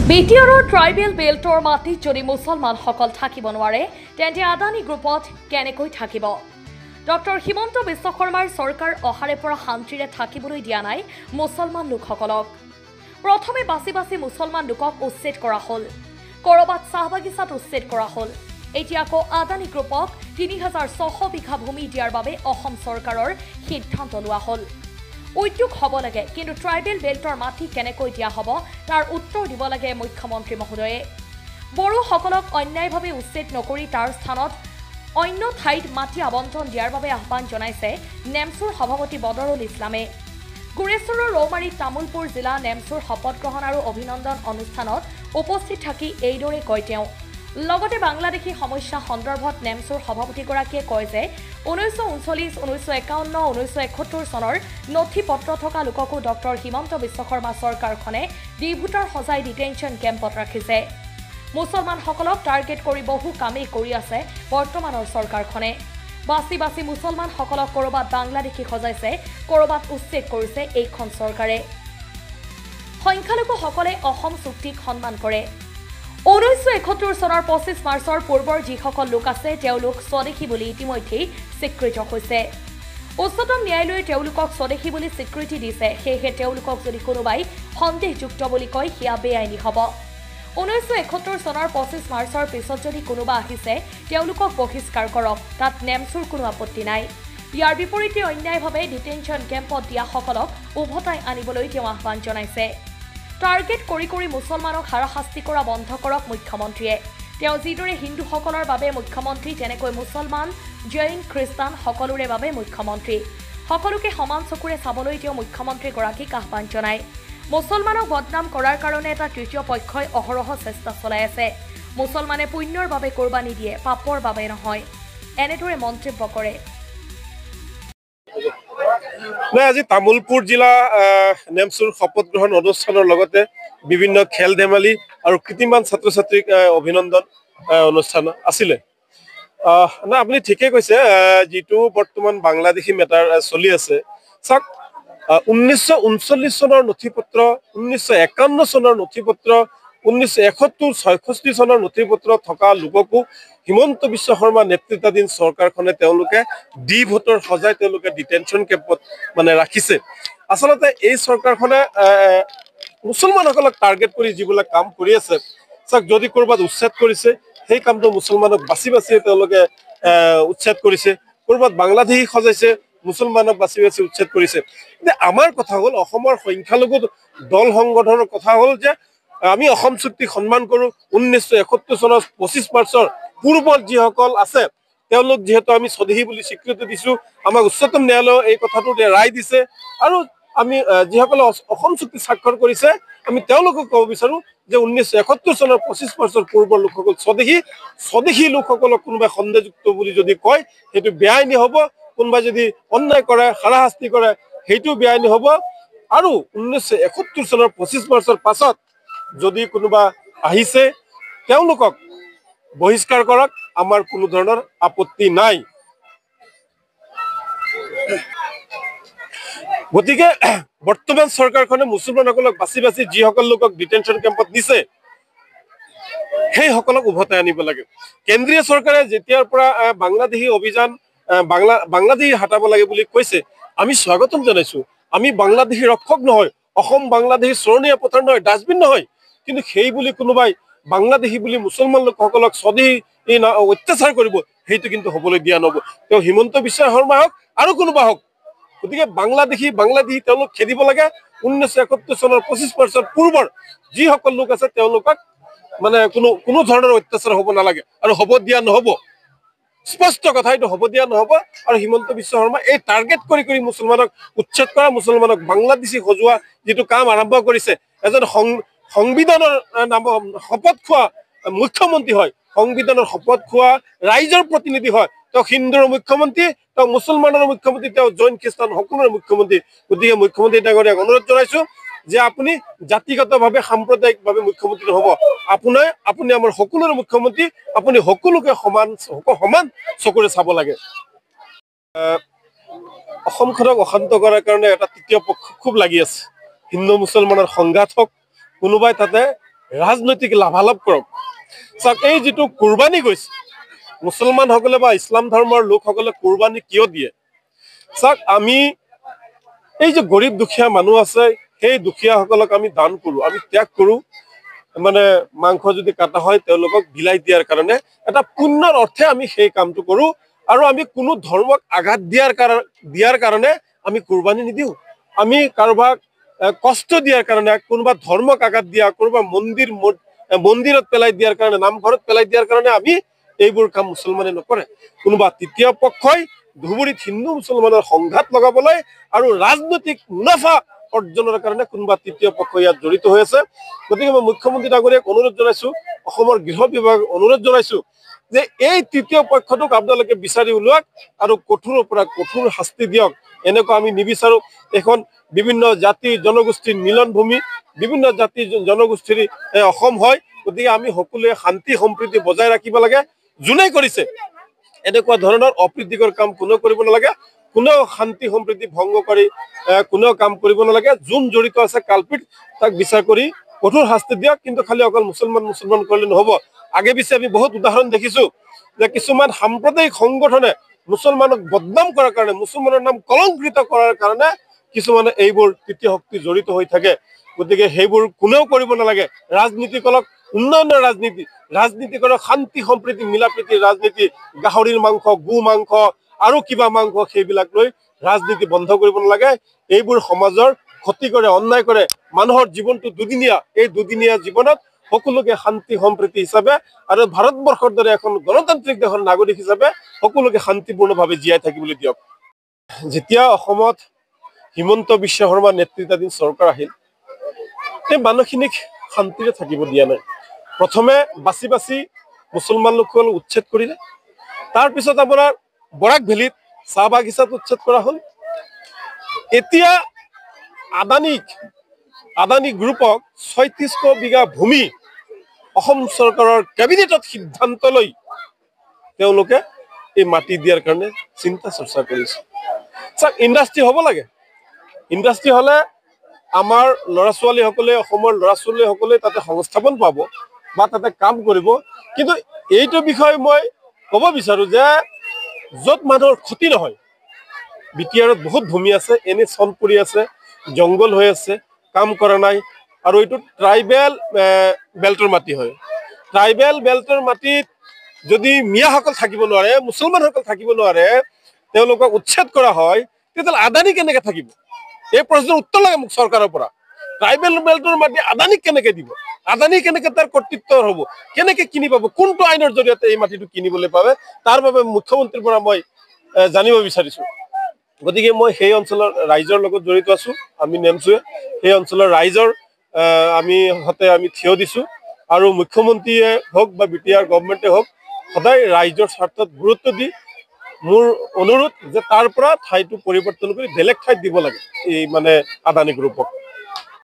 বিটিআৰৰ ট্ৰাইবেল বেল্টৰ মাটিত যদি মুছলমানসকল থাকিব নোৱাৰে তেন্তে আদানী গ্ৰুপত কেনেকৈ থাকিব? ডক্টৰ হিমন্ত বিশ্ব শৰ্মাৰ চৰকাৰ অহাৰে পৰা শান্তিৰে থাকিবলৈ দিয়া নাই মুছলমান লোকসকলক। প্ৰথমে বাছি বাছি মুছলমান লোকক উচ্ছেদ কৰা হ'ল, কৰবাত চাহ বাগিচাত উচ্ছেদ কৰা হ'ল। এতিয়া আকৌ আদানী গ্ৰুপক ৩৬০০ বিঘা ভূমি দিয়াৰ বাবে অসম চৰকাৰৰ সিদ্ধান্ত লোৱা হ'ল। উদ্যোগ হ'ব লাগে, কিন্তু ট্ৰাইবেল বেল্টৰ মাটি কেনেকৈ দিয়া হ'ব তাৰ উত্তৰ দিব লাগে মুখ্যমন্ত্ৰী মহোদয়ে। বড়োসকলক অন্যায়ভাৱে উচ্ছেদ নকৰি তাৰ স্থানত অন্য ঠাইত মাটি আবণ্টন দিয়াৰ বাবে আহ্বান জনাইছে নেমচুৰ সভাপতি বদৰুল ইছলামে। গুৰেশ্বৰৰ ৰৌমাৰীত তামুলপুৰ জিলা নেমচুৰ শপত গ্ৰহণ আৰু অভিনন্দন অনুষ্ঠানত উপস্থিত থাকি এইদৰে কয় তেওঁ। লগতে বাংলাদেশী সমস্যা সন্দৰ্ভত নেমচুৰ সভাপতিগৰাকীয়ে কয় যে 1939, 1951, 1971 চনৰ নথি পত্ৰ থকা লোককো ডক্টৰ হিমন্ত বিশ্ব শৰ্মা চৰকাৰখনে ডিভোটাৰ সজাই ডিটেনশ্যন কেম্পত ৰাখিছে। মুছলমানসকলক টাৰ্গেট কৰি বহু কামেই কৰি আছে বৰ্তমানৰ চৰকাৰখনে। বাছি বাছি মুছলমানসকলক কৰবাত বাংলাদেশী সজাইছে, কৰবাত উচ্ছেদ কৰিছে এইখন চৰকাৰে। সংখ্যালঘুসকলে অসম চুক্তিক সন্মান কৰে। 1971 চনৰ 25 মাৰ্চৰ পূৰ্বৰ যিসকল লোক আছে তেওঁলোক স্বদেশী বুলি ইতিমধ্যেই স্বীকৃত হৈছে। উচ্চতম ন্যায়ালয়ে তেওঁলোকক স্বদেশী বুলি স্বীকৃতি দিছে, সেয়েহে তেওঁলোকক যদি কোনোবাই সন্দেহযুক্ত বুলি কয় সেয়া বেআইনী হ'ব। 1971 চনৰ 25 মাৰ্চৰ পিছত যদি কোনোবা আহিছে তেওঁলোকক বহিষ্কাৰ কৰক, তাত নেমচুৰ কোনো আপত্তি নাই। ইয়াৰ বিপৰীতে অন্যায়ভাৱে ডিটেনশ্যন কেম্পত দিয়াসকলক উভতাই আনিবলৈ তেওঁ আহ্বান জনাইছে। টাৰ্গেট কৰি কৰি মুছলমানক হাৰাশাস্তি কৰা বন্ধ কৰক মুখ্যমন্ত্ৰীয়ে। তেওঁ যিদৰে হিন্দুসকলৰ বাবে মুখ্যমন্ত্ৰী তেনেকৈ মুছলমান, জৈন, খ্ৰীষ্টান সকলোৰে বাবে মুখ্যমন্ত্ৰী। সকলোকে সমান চকুৰে চাবলৈ তেওঁ মুখ্যমন্ত্ৰীগৰাকীক আহ্বান জনায়। মুছলমানক বদনাম কৰাৰ কাৰণে এটা তৃতীয় পক্ষই অহৰহ চেষ্টা চলাই আছে। মুছলমানে পুণ্যৰ বাবে কোৰবানী দিয়ে, পাপৰ বাবে নহয়, এনেদৰে মন্তব্য কৰে। আজি তামুলপুৰ জিলা নেমচুৰ শপত গ্ৰহণ অনুষ্ঠানৰ লগতে বিভিন্ন খেল ধেমালি আৰু কৃতিমান ছাত্ৰ ছাত্ৰীক অভিনন্দন অনুষ্ঠান আছিলে। আপুনি ঠিকে কৈছে, যিটো বৰ্তমান বাংলাদেশী মেটাৰ চলি আছে, চাওক 1939 চনৰ নথি পত্ৰ, 1951 চনৰ নথি পত্ৰ, 1971, 66 চনৰ নথি পত্ৰ থকা লোককো হিমন্ত বিশ্ব শৰ্মা নেতৃত্বাধীন চৰকাৰখনে তেওঁলোকে ডিভোটাৰ সজাই তেওঁলোকে ডিটেনশ্যন কেম্পত ৰাখিছে। আচলতে এই চৰকাৰখনে মুছলমানসকলক টাৰ্গেট কৰি যিবিলাক কাম কৰি আছে, চাওক যদি ক'ৰবাত উচ্ছেদ কৰিছে সেই কামটো মুছলমানক বাছি বাছি তেওঁলোকে উচ্ছেদ কৰিছে, ক'ৰবাত বাংলাদেশী সজাইছে মুছলমানক বাছি বাছি উচ্ছেদ কৰিছে। কিন্তু আমাৰ কথা হ'ল, অসমৰ সংখ্যালঘু দল সংগঠনৰ কথা হ'ল যে আমি অসম চুক্তিক সন্মান কৰোঁ। 1971 চনৰ 25 মাৰ্চৰ পূৰ্বৰ যিসকল আছে তেওঁলোক যিহেতু আমি স্বদেশী বুলি স্বীকৃতি দিছোঁ, আমাক উচ্চতম ন্যায়ালয়ে এই কথাটো ৰায় দিছে, আৰু আমি যিসকলে অসম চুক্তি স্বাক্ষৰ কৰিছে আমি তেওঁলোকক ক'ব বিচাৰোঁ যে 1971 চনৰ 25 মাৰ্চৰ পূৰ্বৰ লোকসকল স্বদেশী লোকসকলক কোনোবাই সন্দেহযুক্ত বুলি যদি কয় সেইটো বেআইনী হ'ব। কোনোবাই যদি অন্যায় কৰে, হাৰাশাস্তি কৰে, সেইটো বেআইনী হ'ব। আৰু 1971 চনৰ 25 মাৰ্চৰ পাছত যদি কোনোবা আহিছে তেওঁলোকক বহিষ্কাৰ কৰক, আমাৰ কোনো ধৰণৰ আপত্তি নাই। গতিকে বৰ্তমান চৰকাৰখনে মুছলমানসকলক বাছি বাছি যিসকল লোকক ডিটেনশ্যন কেম্পত দিছে সেইসকলক উভতাই আনিব লাগে। কেন্দ্ৰীয় চৰকাৰে যেতিয়াৰ পৰা বাংলাদেশী অভিযান বাংলাদেশী হাতাব লাগে বুলি কৈছে, আমি স্বাগতম জনাইছোঁ। আমি বাংলাদেশী ৰক্ষক নহয়, অসম বাংলাদেশী চৰণীয়া পথাৰ নহয়, ডাষ্টবিন নহয়। কিন্তু সেই বুলি কোনোবাই বাংলাদেশী বুলি মুছলমান লোকসকলক স্বদেশী অত্যাচাৰ কৰিব, সেইটো কিন্তু হ'বলৈ দিয়া নহ'ব। তেওঁ হিমন্ত বিশ্ব শৰ্মা হওক আৰু কোনোবা হওক, গতিকে বাংলাদেশী তেওঁলোক খেদিব লাগে। 1971 চনৰ 25 মাৰ্চৰ পূৰ্বৰ যিসকল লোক আছে তেওঁলোকক কোনো ধৰণৰ অত্যাচাৰ হ'ব নালাগে আৰু হ'ব দিয়া নহ'ব। স্পষ্ট কথা, এইটো হ'ব দিয়া নহ'ব। আৰু হিমন্ত বিশ্ব শৰ্মা এই টাৰ্গেট কৰি কৰি মুছলমানক উচ্ছেদ কৰা, মুছলমানক বাংলাদেশী সজোৱা যিটো কাম আৰম্ভ কৰিছে, এজন সংবিধানৰ শপত খোৱা মুখ্যমন্ত্ৰী হয়, সংবিধানৰ শপত খোৱা ৰাইজৰ প্ৰতিনিধি হয়, তেওঁ হিন্দুৰ মুখ্যমন্ত্ৰী, তেওঁ মুছলমানৰ মুখ্যমন্ত্ৰী, তেওঁ জৈন খ্ৰীষ্টান সকলোৰে মুখ্যমন্ত্ৰী। গতিকে মুখ্যমন্ত্ৰী ডাঙৰীয়াক অনুৰোধ জনাইছোঁ যে আপুনি জাতিগতভাৱে সাম্প্ৰদায়িকভাৱে মুখ্যমন্ত্ৰী নহ'ব, আপুনি আমাৰ সকলোৰে মুখ্যমন্ত্ৰী, আপুনি সকলোকে সমান চকুৰে চাব লাগে। অসমখনক অশান্ত কৰাৰ কাৰণে এটা তৃতীয় পক্ষ খুব লাগি আছে। হিন্দু মুছলমানৰ সংঘাত হওক, কোনোবাই তাতে ৰাজনৈতিক লাভালাভ কৰক। চাওক, এই যিটো কুৰবানী গৈছে, মুছলমানসকলে বা ইছলাম ধৰ্মৰ লোকসকলে কুৰবানী কিয় দিয়ে? চাওক, আমি এই যে গৰীব দুখীয়া মানুহ আছে, সেই দুখীয়াসকলক আমি দান কৰোঁ, আমি ত্যাগ কৰোঁ। মানে মাংস যদি কাটা হয় তেওঁলোকক বিলাই দিয়াৰ কাৰণে, এটা পুণ্যৰ অৰ্থে আমি সেই কামটো কৰোঁ। আৰু আমি কোনো ধৰ্মক আঘাত দিয়াৰ কাৰণে আমি কুৰবানী নিদিওঁ। আমি কাৰোবাক কষ্ট দিয়াৰ কাৰণে, কোনোবা ধৰ্মক আঘাত দিয়া, কোনোবা মন্দিৰত পেলাই দিয়াৰ কাৰণে, নামঘৰত পেলাই দিয়াৰ কাৰণে আমি এইবোৰ কাম মুছলমানে নকৰে। কোনোবা তৃতীয় পক্ষই ধুবুৰীত হিন্দু মুছলমানৰ সংঘাত লগাবলৈ আৰু ৰাজনৈতিক মুনাফা অৰ্জনৰ কাৰণে কোনোবা তৃতীয় পক্ষ ইয়াত জড়িত হৈ আছে। গতিকে মই মুখ্যমন্ত্ৰী ডাঙৰীয়াক অনুৰোধ জনাইছো, অসমৰ গৃহ বিভাগক অনুৰোধ জনাইছো যে এই তৃতীয় পক্ষটোক আপোনালোকে বিচাৰি উলিয়াওক আৰু কঠোৰৰ পৰা কঠোৰ শাস্তি দিয়ক। এনেকুৱা আমি নিবিচাৰো। এখন বিভিন্ন জাতি জনগোষ্ঠীৰ মিলন ভূমি, বিভিন্ন জাতি জনগোষ্ঠীৰ অসম হয়। গতিকে আমি সকলোৱে শান্তি সম্প্ৰীতি বজাই ৰাখিব লাগে। যোনে কৰিছে এনেকুৱা ধৰণৰ অপ্ৰীতিকৰ কাম কোনেও কৰিব নালাগে। কোনেও শান্তি সম্প্ৰীতি ভংগ কৰি কোনেও কাম কৰিব নালাগে। যোন জড়িত আছে কালপিত, তাক বিচাৰ কৰি কঠোৰ শাস্তি দিয়ক। কিন্তু খালি অকল মুছলমান কৰিলে নহব। আগে পিছে আমি বহুত উদাহৰণ দেখিছো যে কিছুমান সাম্প্ৰদায়িক সংগঠনে মুছলমানক বদনাম কৰাৰ কাৰণে, মুছলমানৰ নাম কলংকৃত কৰাৰ কাৰণে কিছুমানে এইবোৰ তৃতীয় শক্তি জড়িত হৈ থাকে। গতিকে সেইবোৰ কোনেও কৰিব নালাগে। ৰাজনীতি কৰক উন্নয়নৰ ৰাজনীতি কৰক শান্তি সম্প্ৰীতি মিলাপ্ৰীতিৰ ৰাজনীতি। গাহৰিৰ মাংস, গু মাংস আৰু কিবা মাংস সেইবিলাক লৈ ৰাজনীতি বন্ধ কৰিব নালাগে। এইবোৰ সমাজৰ ক্ষতি কৰে, অন্যায় কৰে। মানুহৰ জীৱনটো দুদিনীয়া। এই দুদিনীয়া জীৱনত সকলোকে শান্তি সম্প্ৰীতি হিচাপে আৰু ভাৰতবৰ্ষৰ দৰে এখন গণতান্ত্ৰিক দেশৰ নাগৰিক হিচাপে সকলোকে শান্তিপূৰ্ণভাৱে জীয়াই থাকিবলৈ দিয়ক। যেতিয়া অসমত হিমন্ত বিশ্ব শৰ্মা নেতৃত্বাধীন চৰকাৰ আহিল, এই মানুহখিনিক শান্তিৰে থাকিব দিয়া নাই। প্ৰথমে বাছি বাছি মুছলমান লোকসকল উচ্ছেদ কৰিলে। তাৰপিছত আপোনাৰ বৰাক ভেলীত চাহ বাগিচাত উচ্ছেদ কৰা হ'ল। এতিয়া আদানী গ্ৰুপক ৩৬০০ বিঘা ভূমি অসম চৰকাৰৰ কেবিনেটত সিদ্ধান্ত লৈ তেওঁলোকে এই মাটি দিয়াৰ কাৰণে চিন্তা চৰ্চা কৰিছে। চাওক, ইণ্ডাষ্ট্ৰী হ'ব লাগে। ইণ্ডাষ্ট্ৰী হ'লে আমাৰ ল'ৰা ছোৱালীসকলে, অসমৰ ল'ৰা ছোৱালীসকলে তাতে সংস্থাপন পাব বা তাতে কাম কৰিব। কিন্তু এইটো বিষয়ে মই ক'ব বিচাৰো যে য'ত মানুহৰ ক্ষতি নহয়, বিটিআৰত বহুত ভূমি আছে, এনে চন পৰি আছে, জংঘল হৈ আছে, কাম কৰা নাই। আৰু এইটো ট্ৰাইবেল বেল্টৰ মাটি হয়। ট্ৰাইবেল বেল্টৰ মাটিত যদি মিয়াসকল থাকিব নোৱাৰে, মুছলমানসকল থাকিব নোৱাৰে, তেওঁলোকক উচ্ছেদ কৰা হয়, তেতিয়াহ'লে আদানী কেনেকে থাকিব? এই প্ৰশ্নৰ উত্তৰ লাগে মোক চৰকাৰৰ পৰা। ট্ৰাইবেল বেল্টৰ মাটি আদানীক কেনেকে দিব? আদানী কেনেকে তাৰ কৰ্তৃত্ব হ'ব? কেনেকে কিনি পাব? কোনটো আইনৰ জৰিয়তে এই মাটিটো কিনিবলৈ পাবে? তাৰ বাবে মুখ্যমন্ত্ৰীৰ পৰা মই জানিব বিচাৰিছো। গতিকে মই সেই অঞ্চলৰ ৰাইজৰ লগত জড়িত আছো। আমি নেমচুৱে সেই অঞ্চলৰ ৰাইজৰ আমি থিয় দিছো। আৰু মুখ্যমন্ত্ৰীয়ে হওক বা বিটিআৰ গভৰ্ণমেণ্টে হওক, সদায় ৰাইজৰ স্বাৰ্থত গুৰুত্ব দি মোৰ অনুৰোধ যে তাৰ পৰা ঠাইটো পৰিৱৰ্তন কৰি বেলেগ ঠাইত দিব লাগে এই মানে আদানী গ্ৰুপক।